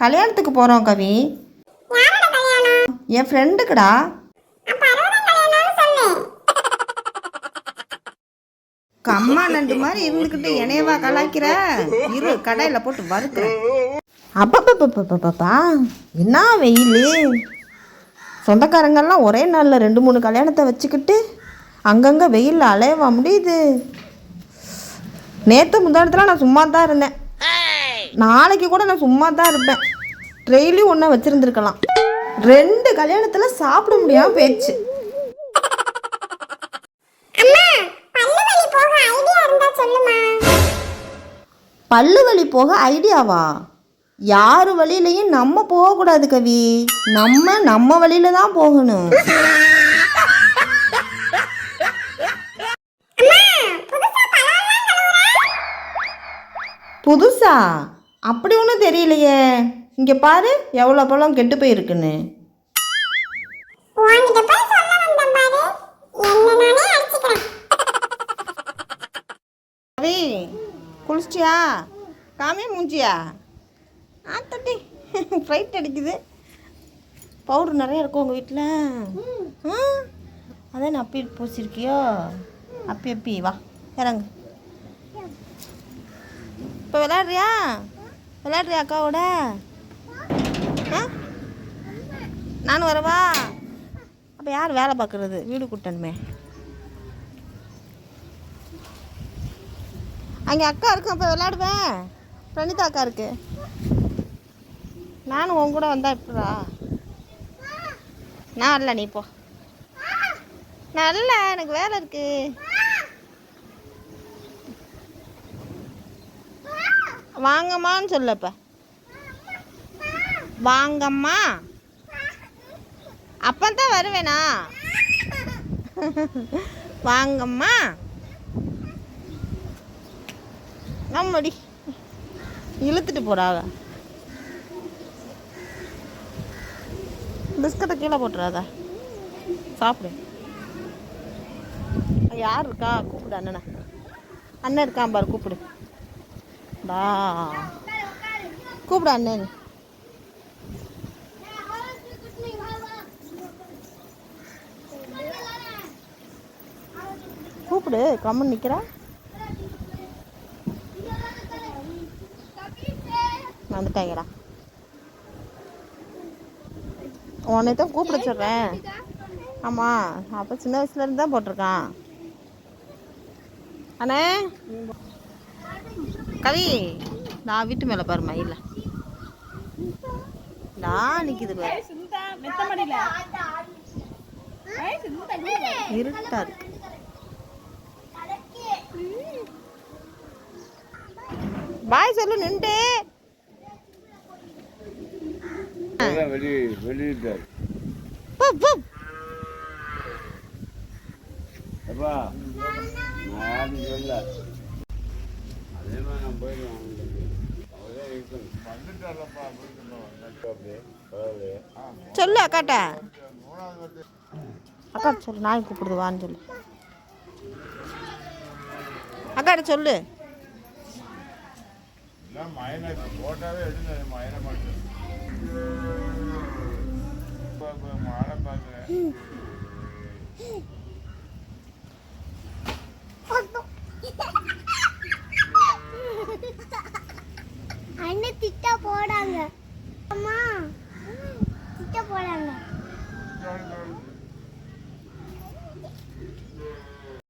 கல்யாணத்துக்கு போகிறோம் கவி. என் ஃப்ரெண்டுக்குடா. கம்மா நண்டு மாதிரி இருந்துக்கிட்டு என்னையவா கலாய்க்கிற? இரு கடையில் போட்டு வறுக்கிறேன். அப்பப்பப்பப்பப்பா என்ன வெயில்! சொந்தக்காரங்கெல்லாம் ஒரே நாளில் 2-3 கல்யாணத்தை வச்சுக்கிட்டு அங்கங்கே வெயிலில் அலையவா முடியுது? நேற்று முந்தானத்தில் நான் சும்மா தான் இருந்தேன். நாளைக்கு கூட நான் சும்மா தான் இருப்பேன். டெய்லி ஒன்றா வச்சுருந்துருக்கலாம். 2 கல்யாணத்தில் சாப்பிட முடியாமல் போயிடுச்சு. பல்லு வலி போக ஐடியாவா? யார் வழியிலையும் நம்ம போகக்கூடாது கவி. நம்ம வழியில தான் போகணும். புதுசா? அப்படி ஒன்றும் தெரியலையே. இங்கே பாரு எவ்வளோ பழம் கெட்டு போயிருக்குன்னு. கவி குளிச்சியா? காமி மூஞ்சியா? ஆத்தட்டி ஃப்ளைட் அடிக்குது. பவுடர் நிறைய இருக்கும் உங்கள் வீட்டில். அதான் அப்பி பூசிருக்கியோ? அப்பி வா இறங்கு. இப்போ விளையாடுறியா அக்காவோட? நானும் வரவா? அப்போ யார் வேலை பார்க்குறது? வீடு கூட்டணுமே. அங்கே அக்கா இருக்கு, அப்போ விளையாடுவேன். பிரணிதா அக்கா இருக்கு. நானும் உன் கூட வந்தா எப்படா? நான் வரல, நீ போ. நான் வரல, எனக்கு வேலை இருக்கு. வாங்கம்மான்னு சொல்லப்ப. வாங்கம்மா. அப்பந்தான் வருவேனா? வாங்கம்மா. நம்மடி இழுத்துட்டு போறாங்க. பிஸ்கட்டை கீழே போட்டுறாதா, சாப்பிடு. யார் இருக்கா? கூப்பிடு அண்ணனை. அண்ணன் இருக்கான் பாரு, கூப்பிடு. டா கூப்பிடு அண்ணன். கூப்பிடு. கம்மன் நிற்கிறா. வந்துட்டாங்கடா. உன்னை தான் கூப்பிட சொல்கிறேன். ஆமாம், அப்போ சின்ன வயசுலேருந்து தான் போட்டிருக்கான். அண்ணே கவி, நான் வீட்டு மேலே பாருமா. இல்லை நான் நிற்கிது பாரு. இருட்டா இருக்கு. பாய் சொல்லு. நின்று சொல்லு அக்காட்ட. அக்கா சொல்லு, நாய் கூப்பிடுது வான்னு சொல்லு. அக்காட்ட சொல்லு. அண்ணன் திட்டா போடாங்க.